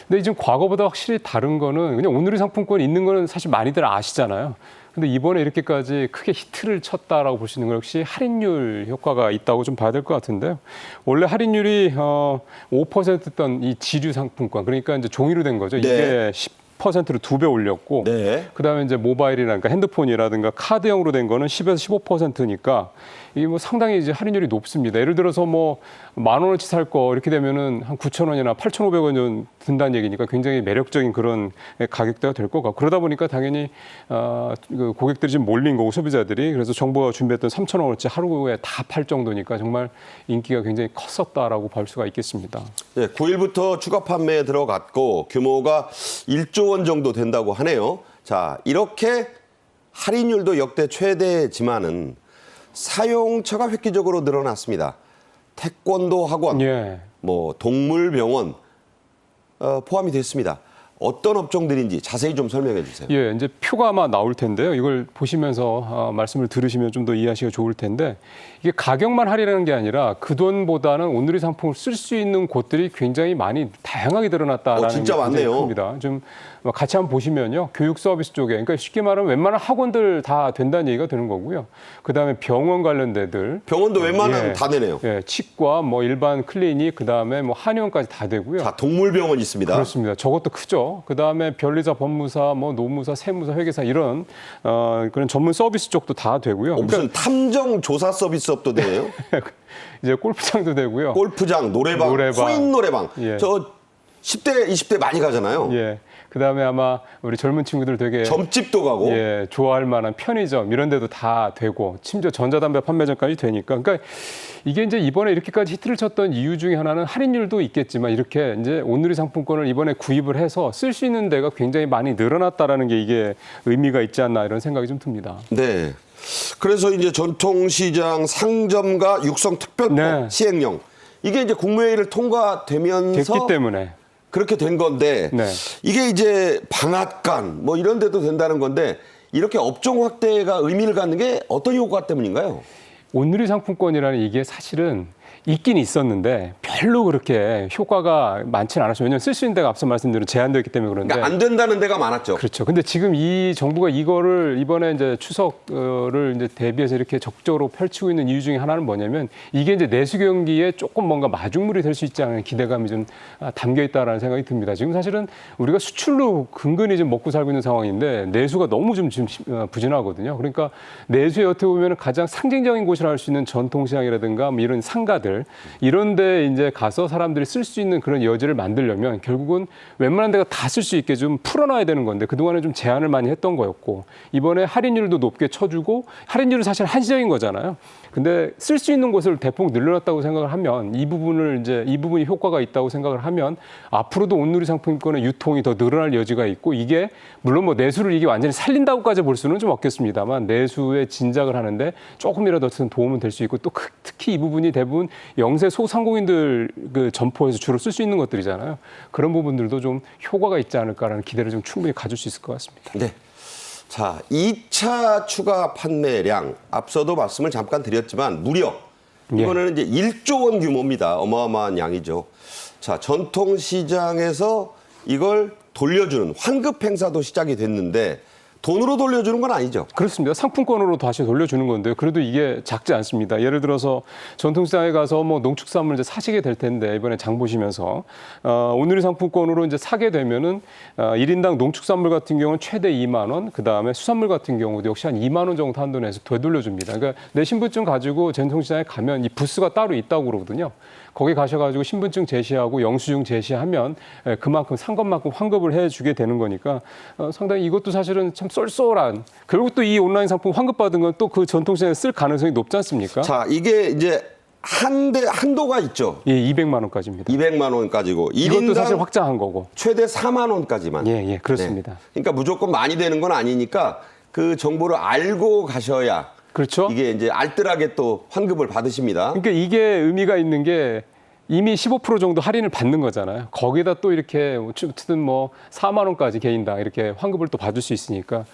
근데 지금 과거보다 확실히 다른 거는 그냥 온누리 상품권 있는 거는 사실 많이들 아시잖아요. 근데 이번에 이렇게까지 크게 히트를 쳤다라고 볼 수 있는 건 역시 할인율 효과가 있다고 좀 봐야 될 것 같은데요. 원래 할인율이 5%였던 이 지류 상품권, 그러니까 이제 종이로 된 거죠. 이게 10%로 2배 올렸고, 네. 그다음에 이제 모바일이나 그러니까 핸드폰이라든가 카드형으로 된 거는 10에서 15%니까 이게 뭐 상당히 이제 할인율이 높습니다. 예를 들어서 뭐 10,000원어치 살 거 이렇게 되면은 한 9,000원이나 8,500원 든다는 얘기니까 굉장히 매력적인 그런 가격대가 될 것 같고, 그러다 보니까 당연히 그 고객들이 지금 몰린 거고 소비자들이, 그래서 정부가 준비했던 3,000원어치 하루에 다 팔 정도니까 정말 인기가 굉장히 컸었다라고 볼 수가 있겠습니다. 네, 9일부터 추가 판매에 들어갔고 규모가 1조 원 정도 된다고 하네요. 자, 이렇게 할인율도 역대 최대지만은 사용처가 획기적으로 늘어났습니다. 태권도 학원, 예. 뭐 동물병원 포함이 됐습니다. 어떤 업종들인지 자세히 좀 설명해 주세요. 예, 이제 표가 아마 나올 텐데요. 이걸 보시면서 말씀을 들으시면 좀 더 이해하시기가 좋을 텐데, 이게 가격만 할인하는 게 아니라 그 돈보다는 온누리 상품을 쓸 수 있는 곳들이 굉장히 많이 다양하게 드러났다라는 진짜 게 굉장히 많네요. 큽니다. 좀 같이 한번 보시면요, 교육 서비스 쪽에, 그러니까 쉽게 말하면 웬만한 학원들 다 된다는 얘기가 되는 거고요. 그 다음에 병원 관련 데들, 병원도 웬만하면 예. 다 되네요. 예, 치과, 뭐 일반 클리닉, 그 다음에 뭐 한의원까지 다 되고요. 자, 동물병원 있습니다. 그렇습니다. 저것도 크죠. 그 다음에 변리사, 법무사, 뭐 노무사, 세무사, 회계사 이런 그런 전문 서비스 쪽도 다 되고요. 무슨 탐정 조사 서비스업도 되네요. 이제 골프장도 되고요. 골프장, 노래방, 코인 노래방. 예. 저 10대, 20대 많이 가잖아요. 예. 그 다음에 아마 우리 젊은 친구들 되게 점집도 가고. 예, 좋아할 만한 편의점 이런 데도 다 되고, 심지어 전자담배 판매점까지 되니까. 그러니까 이게 이제 이번에 이렇게까지 히트를 쳤던 이유 중에 하나는 할인율도 있겠지만, 이렇게 이제 온누리 상품권을 이번에 구입을 해서 쓸 수 있는 데가 굉장히 많이 늘어났다라는 게 이게 의미가 있지 않나 이런 생각이 좀 듭니다. 네. 그래서 이제 전통시장 상점가 육성 특별법 네. 시행령, 이게 이제 국무회의를 통과되면서 됐기 때문에. 그렇게 된 건데, 네. 이게 이제 방앗간 뭐 이런 데도 된다는 건데, 이렇게 업종 확대가 의미를 갖는 게 어떤 효과 때문인가요? 온누리 상품권이라는 이게 사실은 있긴 있었는데 별로 그렇게 효과가 많지는 않았어요. 왜냐하면 쓸 수 있는 데가 앞서 말씀드린 제한되어 있기 때문에 그런데. 그러니까 안 된다는 데가 많았죠. 그렇죠. 근데 지금 이 정부가 이거를 이번에 이제 추석을 이제 대비해서 이렇게 적극적으로 펼치고 있는 이유 중에 하나는 뭐냐면, 이게 이제 내수 경기에 조금 뭔가 마중물이 될 수 있지 않은 기대감이 좀 담겨 있다라는 생각이 듭니다. 지금 사실은 우리가 수출로 근근히 좀 먹고 살고 있는 상황인데 내수가 너무 좀 지금 부진하거든요. 그러니까 내수에 어떻게 보면 가장 상징적인 곳이라 할 수 있는 전통시장이라든가 뭐 이런 상가들, 이런 데 이제 가서 사람들이 쓸 수 있는 그런 여지를 만들려면 결국은 웬만한 데가 다 쓸 수 있게 좀 풀어놔야 되는 건데, 그동안에 좀 제한을 많이 했던 거였고, 이번에 할인율도 높게 쳐주고, 할인율은 사실 한시적인 거잖아요. 근데 쓸 수 있는 곳을 대폭 늘려놨다고 생각을 하면, 이 부분이 효과가 있다고 생각을 하면 앞으로도 온누리 상품권의 유통이 더 늘어날 여지가 있고, 이게 물론 뭐 내수를 이게 완전히 살린다고까지 볼 수는 좀 없겠습니다만 내수에 진작을 하는데 조금이라도 도움은 될 수 있고, 또 특히 이 부분이 대부분 영세 소상공인들 그 점포에서 주로 쓸 수 있는 것들이잖아요. 그런 부분들도 좀 효과가 있지 않을까라는 기대를 좀 충분히 가질 수 있을 것 같습니다. 네. 자, 2차 추가 판매량, 앞서도 말씀을 잠깐 드렸지만 무려 이거는 이제 1조 원 규모입니다. 어마어마한 양이죠. 자, 전통시장에서 이걸 돌려주는 환급 행사도 시작이 됐는데 돈으로 돌려주는 건 아니죠. 그렇습니다. 상품권으로 다시 돌려주는 건데요. 그래도 이게 작지 않습니다. 예를 들어서 전통시장에 가서 뭐 농축산물 이제 사시게 될 텐데 이번에 장 보시면서 오늘의 상품권으로 이제 사게 되면은 1인당 농축산물 같은 경우는 최대 2만 원, 그 다음에 수산물 같은 경우도 역시 한 2만 원 정도 한도 내서 되돌려줍니다. 그러니까 내 신분증 가지고 전통시장에 가면 이 부스가 따로 있다고 그러거든요. 거기 가셔가지고 신분증 제시하고 영수증 제시하면 그만큼 산 것만큼 환급을 해주게 되는 거니까 상당히 이것도 사실은 참 쏠쏠한. 결국 또 이 온라인 상품 환급받은 건 또 그 전통시장에 쓸 가능성이 높지 않습니까? 자, 이게 이제 한도가 있죠. 예, 200만 원까지입니다. 200만 원까지고 이것도 사실 1인당 확장한 거고. 최대 4만 원까지만. 예, 그렇습니다. 네. 그러니까 무조건 많이 되는 건 아니니까 그 정보를 알고 가셔야 그렇죠. 이게 이제 알뜰하게 또 환급을 받으십니다. 그러니까 이게 의미가 있는 게 이미 15% 정도 할인을 받는 거잖아요. 거기다 또 이렇게 어쨌든 뭐 4만 원까지 개인당 이렇게 환급을 또 받을 수 있으니까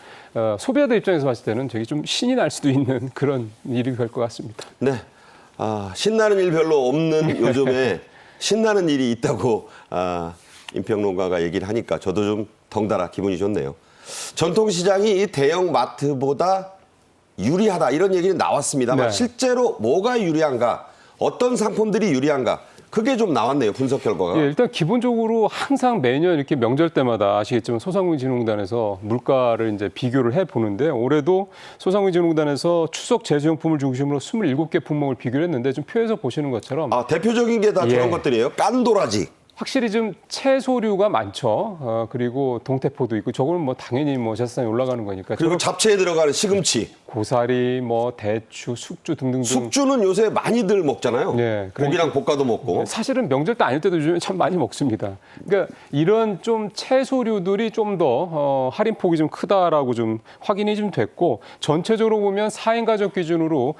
소비자들 입장에서 봤을 때는 되게 좀 신이 날 수도 있는 그런 일이 될 것 같습니다. 네. 신나는 일 별로 없는 요즘에 신나는 일이 있다고 임평론가가 얘기를 하니까 저도 좀 덩달아 기분이 좋네요. 전통시장이 대형 마트보다 유리하다 이런 얘기는 나왔습니다만 네. 실제로 뭐가 유리한가, 어떤 상품들이 유리한가 그게 좀 나왔네요. 분석 결과가. 예, 일단 기본적으로 항상 매년 이렇게 명절 때마다 아시겠지만 소상공인진흥공단에서 물가를 이제 비교를 해 보는데 올해도 소상공인진흥공단에서 추석 제수용품을 중심으로 27개 품목을 비교를 했는데 좀 표에서 보시는 것처럼 대표적인 게 다 저런 예. 것들이에요. 깐도라지. 확실히 좀 채소류가 많죠. 그리고 동태포도 있고 저거는 뭐 당연히 뭐 제사상에 올라가는 거니까. 그리고 잡채에 들어가는 시금치. 고사리, 뭐 대추, 숙주 등등등. 숙주는 요새 많이들 먹잖아요. 네, 고기랑 볶아도 먹고. 사실은 명절 때 아닐 때도 요즘에 참 많이 먹습니다. 그러니까 이런 좀 채소류들이 좀 더 할인폭이 좀 크다라고 좀 확인이 좀 됐고 전체적으로 보면 4인 가족 기준으로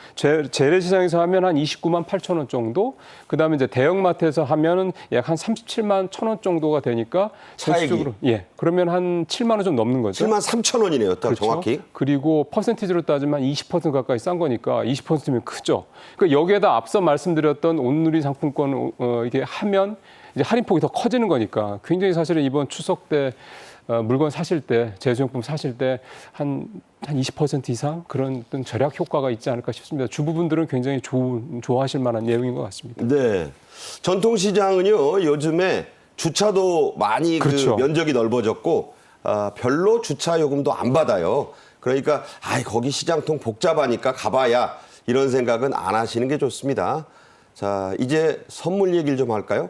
재래시장에서 하면 한 29만 8천 원 정도, 그다음에 이제 대형마트에서 하면은 약 한 37만 1천 원 정도가 되니까 차액이. 전체적으로 그러면 한 7만 원 좀 넘는 거죠. 7만 3천 원이네요. 그렇죠. 정확히. 그리고 퍼센티지로 따지면 20% 가까이 싼 거니까 20%면 크죠. 그러니까 여기에다 앞서 말씀드렸던 온누리 상품권 이게 하면 이제 할인폭이 더 커지는 거니까 굉장히 사실은 이번 추석 때 물건 사실 때 제수용품 사실 때 한 20% 이상 그런 어떤 절약 효과가 있지 않을까 싶습니다. 주부분들은 굉장히 좋아하실 만한 내용인 것 같습니다. 네. 전통시장은요 요즘에 주차도 많이 그렇죠. 그 면적이 넓어졌고 별로 주차 요금도 안 받아요. 그러니까 거기 시장통 복잡하니까 가봐야 이런 생각은 안 하시는 게 좋습니다. 자, 이제 선물 얘기를 좀 할까요?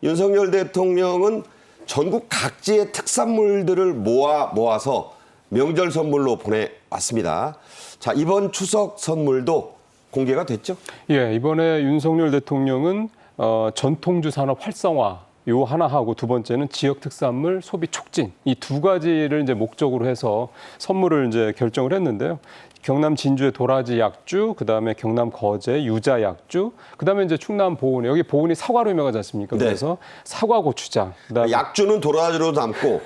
윤석열 대통령은 전국 각지의 특산물들을 모아서 명절 선물로 보내왔습니다. 자, 이번 추석 선물도 공개가 됐죠? 예, 이번에 윤석열 대통령은 전통주 산업 활성화 요 하나 하고 두 번째는 지역 특산물 소비 촉진 이 두 가지를 이제 목적으로 해서 선물을 이제 결정을 했는데요. 경남 진주의 도라지 약주, 그다음에 경남 거제 유자 약주, 그다음에 이제 충남 보은 여기 보은이 사과로 유명하지 않습니까? 네. 그래서 사과 고추장. 그다음에 약주는 도라지로 담고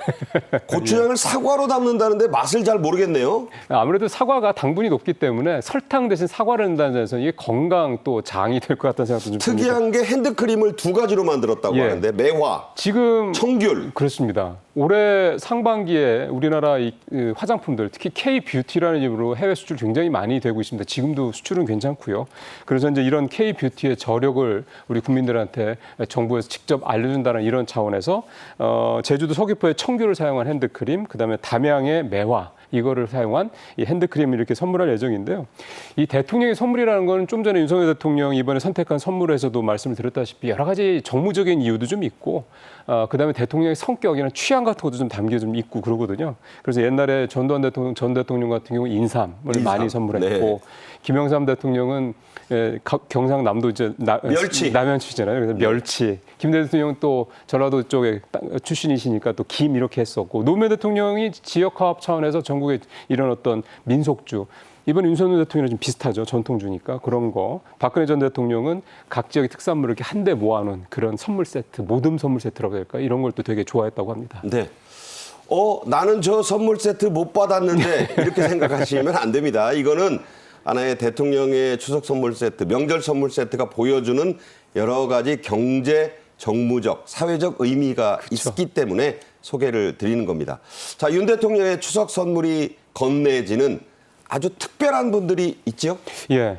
고추장을 사과로 담는다는데 맛을 잘 모르겠네요. 아무래도 사과가 당분이 높기 때문에 설탕 대신 사과를 넣는다는 점에서 이게 건강 또 장이 될 것 같다는 생각도 좀 듭니다. 특이한 게 핸드크림을 두 가지로 만들었다고 예. 하는데 매화, 지금 청귤. 그렇습니다. 올해 상반기에 우리나라 이 화장품들 특히 K-뷰티라는 이름으로 해외 수출 굉장히 많이 되고 있습니다. 지금도 수출은 괜찮고요. 그래서 이제 이런 K-뷰티의 저력을 우리 국민들한테 정부에서 직접 알려준다는 이런 차원에서 제주도 서귀포의 청귤을 사용한 핸드크림, 그다음에 담양의 매화 이거를 사용한 이 핸드크림을 이렇게 선물할 예정인데요. 이 대통령의 선물이라는 건 좀 전에 윤석열 대통령이 이번에 선택한 선물에서도 말씀을 드렸다시피 여러 가지 정무적인 이유도 좀 있고 그다음에 대통령의 성격이나 취향 같은 것도 좀 담겨 좀 있고 그러거든요. 그래서 옛날에 전두환 대통령 전 대통령 같은 경우 인삼을 많이 선물했고 네. 김영삼 대통령은 경상남도 이제 멸치. 남양주잖아요. 그래서 멸치. 김 대통령은 또 전라도 쪽에 출신이시니까 또 김 이렇게 했었고 노무현 대통령이 지역 화합 차원에서 전국에 이런 어떤 민속주. 이번 윤석열 대통령이랑 좀 비슷하죠. 전통주니까 그런 거. 박근혜 전 대통령은 각 지역의 특산물을 이렇게 한데 모아놓은 그런 선물 세트, 모듬 선물 세트라고 할까 이런 걸 또 되게 좋아했다고 합니다. 네. 나는 저 선물 세트 못 받았는데 이렇게 생각하시면 안 됩니다. 이거는 하나의 대통령의 추석 선물 세트, 명절 선물 세트가 보여주는 여러 가지 경제 정무적, 사회적 의미가 있기 때문에 소개를 드리는 겁니다. 자, 윤 대통령의 추석 선물이 건네지는 아주 특별한 분들이 있죠? 예,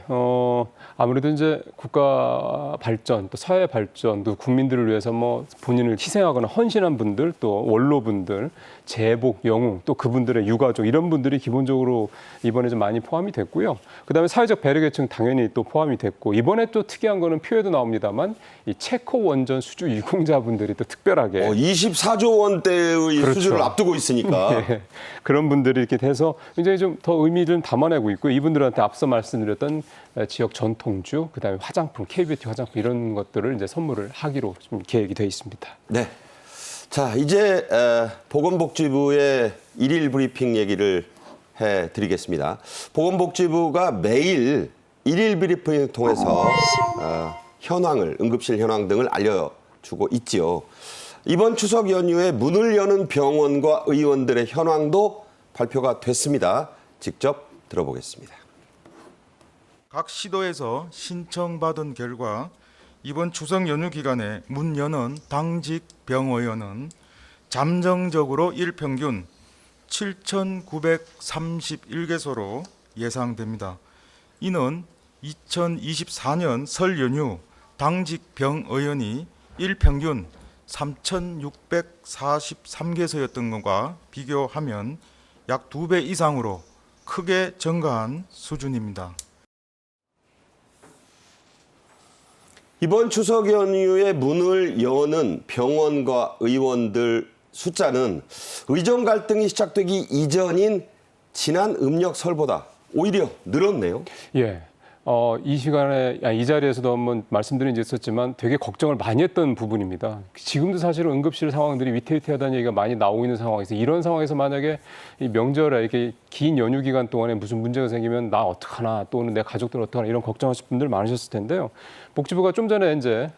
아무래도 이제 국가 발전, 또 사회 발전, 또 국민들을 위해서 뭐 본인을 희생하거나 헌신한 분들, 또 원로분들, 제복, 영웅, 또 그분들의 유가족 이런 분들이 기본적으로 이번에 좀 많이 포함이 됐고요. 그다음에 사회적 배려계층 당연히 또 포함이 됐고 이번에 또 특이한 거는 표에도 나옵니다만 이 체코 원전 수주 유공자분들이 또 특별하게 24조 원대의 그렇죠. 수주를 앞두고 있으니까. 예, 그런 분들이 이렇게 돼서 굉장히 좀 더 의미를 담아내고 있고 이분들한테 앞서 말씀드렸던 지역 전통주, 그다음에 화장품, K뷰티 화장품 이런 것들을 이제 선물을 하기로 좀 계획이 돼 있습니다. 네. 자, 이제 보건복지부의 일일 브리핑 얘기를 해드리겠습니다. 보건복지부가 매일 일일 브리핑을 통해서 현황을, 응급실 현황 등을 알려주고 있지요. 이번 추석 연휴에 문을 여는 병원과 의원들의 현황도 발표가 됐습니다. 직접 들어보겠습니다. 각 시도에서 신청받은 결과 이번 추석 연휴 기간에 문 여는 당직 병의원은 잠정적으로 일평균 7,931개소로 예상됩니다. 이는 2024년 설 연휴 당직 병의원이 일평균 3,643개소였던 것과 비교하면 약 2배 이상으로 크게 증가한 수준입니다. 이번 추석 연휴에 문을 여는 병원과 의원들 숫자는 의정 갈등이 시작되기 이전인 지난 음력 설보다 오히려 늘었네요. 예. 이 시간에, 이 자리에서도 한번 말씀드린 적이 있었지만 되게 걱정을 많이 했던 부분입니다. 지금도 사실은 응급실 상황들이 위태위태하다는 얘기가 많이 나오고 있는 상황에서 이런 상황에서 만약에 이 명절에 이렇게 긴 연휴 기간 동안에 무슨 문제가 생기면 나 어떡하나 또는 내 가족들 어떡하나 이런 걱정하실 분들 많으셨을 텐데요. 복지부가 좀 전에 이제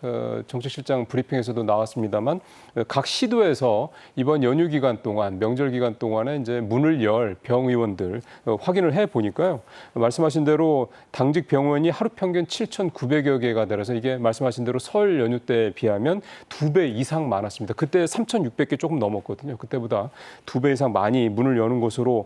정책실장 브리핑에서도 나왔습니다만 각 시도에서 이번 연휴 기간 동안 명절 기간 동안에 이제 문을 열 병의원들 확인을 해 보니까요. 말씀하신 대로 당직 병원이 하루 평균 7,900여 개가 되어서 이게 말씀하신 대로 설 연휴 때에 비하면 2배 이상 많았습니다. 그때 3,600개 조금 넘었거든요. 그때보다 2배 이상 많이 문을 여는 것으로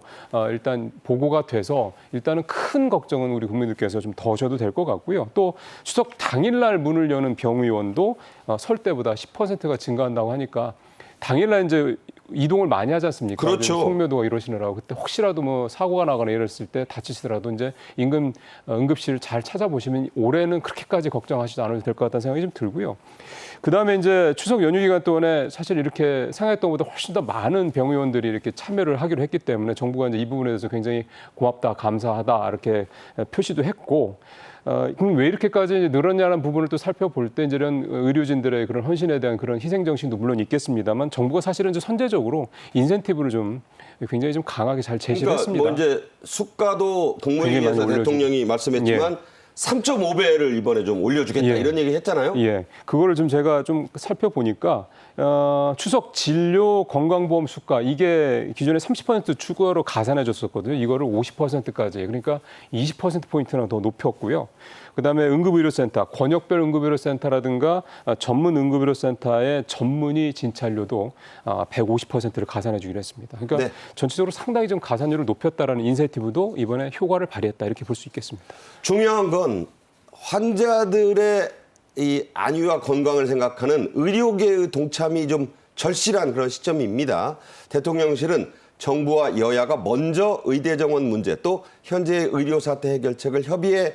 일단 보고가 돼서 일단은 큰 걱정은 우리 국민들께서 좀 더 하셔도 될 것 같고요. 또 추석 당일날 문을 여는 병의원도 설 때보다 10%가 증가한다고 하니까 당일날 이제 이동을 많이 하지 않습니까? 그렇죠. 송묘도가 이러시느라고 그때 혹시라도 뭐 사고가 나거나 이랬을 때 다치시더라도 이제 인근 응급실을 잘 찾아보시면 올해는 그렇게까지 걱정하시지 않아도 될 것 같다는 생각이 좀 들고요. 그다음에 이제 추석 연휴 기간 동안에 사실 이렇게 생각했던 것보다 훨씬 더 많은 병의원들이 이렇게 참여를 하기로 했기 때문에 정부가 이제 이 부분에 대해서 굉장히 고맙다, 감사하다 이렇게 표시도 했고. 그럼 왜 이렇게까지 늘었냐는 부분을 또 살펴볼 때 이제 이런 의료진들의 그런 헌신에 대한 그런 희생 정신도 물론 있겠습니다만 정부가 사실은 이제 선제적으로 인센티브를 좀 굉장히 좀 강하게 잘 제시를 했습니다. 뭐 이제 수가도 굉장히 국무회의에서 많이 대통령이 말씀했지만 예. 3.5배를 이번에 좀 올려주겠다 예. 이런 얘기 했잖아요. 예, 그거를 좀 제가 좀 살펴보니까 추석 진료 건강보험 수가 이게 기존에 30% 추가로 가산해줬었거든요. 이거를 50%까지 그러니까 20%포인트나 더 높였고요. 그다음에 응급의료센터, 권역별 응급의료센터라든가 전문 응급의료센터의 전문의 진찰료도 150%를 가산해주기로 했습니다. 그러니까 네. 전체적으로 상당히 좀 가산율을 높였다라는 인센티브도 이번에 효과를 발휘했다 이렇게 볼 수 있겠습니다. 중요한 건 환자들의 이 안위와 건강을 생각하는 의료계의 동참이 좀 절실한 그런 시점입니다. 대통령실은 정부와 여야가 먼저 의대 정원 문제 또 현재의 의료 사태 해결책을 협의해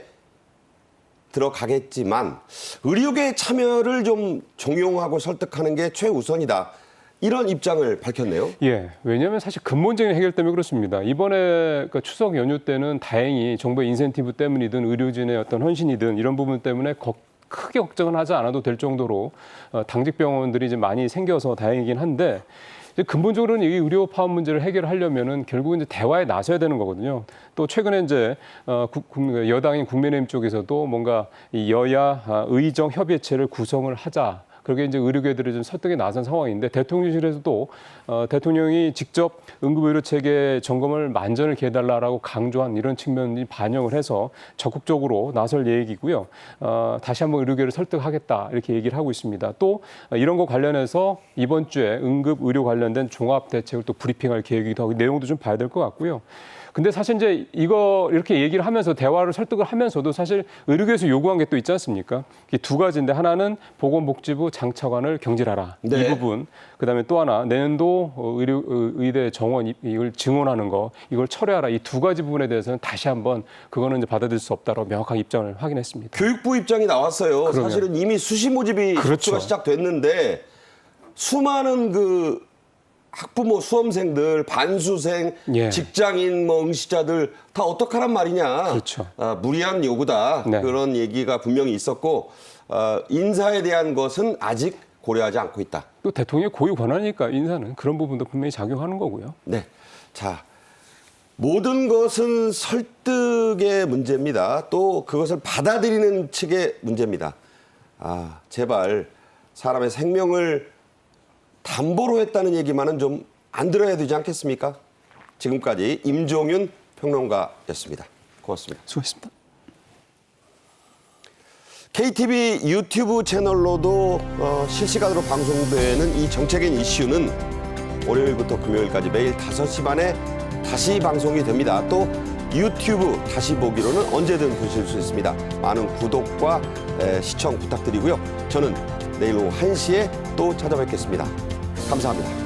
들어가겠지만 의료계의 참여를 좀 종용하고 설득하는 게 최우선이다. 이런 입장을 밝혔네요. 예, 왜냐하면 사실 근본적인 해결 때문에 그렇습니다. 이번에 그러니까 추석 연휴 때는 다행히 정부의 인센티브 때문이든 의료진의 어떤 헌신이든 이런 부분 때문에 크게 걱정은 하지 않아도 될 정도로 당직 병원들이 이제 많이 생겨서 다행이긴 한데 근본적으로는 이 의료 파업 문제를 해결하려면은 결국은 이제 대화에 나서야 되는 거거든요. 또 최근에 이제 여당인 국민의힘 쪽에서도 뭔가 이 여야 의정 협의체를 구성을 하자. 그렇게 이제 의료계들이 좀 설득에 나선 상황인데 대통령실에서도 대통령이 직접 응급의료 체계 점검을 만전을 기해달라라고 강조한 이런 측면이 반영을 해서 적극적으로 나설 얘기고요. 다시 한번 의료계를 설득하겠다 이렇게 얘기를 하고 있습니다. 또 이런 거 관련해서 이번 주에 응급의료 관련된 종합 대책을 또 브리핑할 계획이기도 하고 내용도 좀 봐야 될 것 같고요. 근데 사실 이제 이거 이렇게 얘기를 하면서 대화를 설득을 하면서도 사실 의료계에서 요구한 게 또 있지 않습니까? 이게 두 가지인데 하나는 보건복지부 장차관을 경질하라. 네. 이 부분. 그다음에 또 하나 내년도 의대 정원 이걸 증원하는 거 이걸 철회하라. 이 두 가지 부분에 대해서는 다시 한번 그거는 이제 받아들일 수 없다라고 명확한 입장을 확인했습니다. 교육부 입장이 나왔어요. 그러면. 사실은 이미 수시 모집이 그렇죠. 접수가 시작됐는데 수많은 그 학부모, 수험생들, 반수생, 예. 직장인, 뭐 응시자들 다 어떡하란 말이냐. 그렇죠. 무리한 요구다. 네. 그런 얘기가 분명히 있었고 인사에 대한 것은 아직 고려하지 않고 있다. 또 대통령의 고유 권한이니까 인사는 그런 부분도 분명히 작용하는 거고요. 네. 자, 모든 것은 설득의 문제입니다. 또 그것을 받아들이는 측의 문제입니다. 제발 사람의 생명을 담보로 했다는 얘기만은 좀 안 들어야 되지 않겠습니까? 지금까지 임종윤 평론가였습니다. 고맙습니다. 수고했습니다. KTV 유튜브 채널로도 실시간으로 방송되는 이 정책인 이슈는 월요일부터 금요일까지 매일 5시 반에 다시 방송이 됩니다. 또 유튜브 다시 보기로는 언제든 보실 수 있습니다. 많은 구독과 시청 부탁드리고요. 저는 내일 오후 1시에 또 찾아뵙겠습니다. 감사합니다.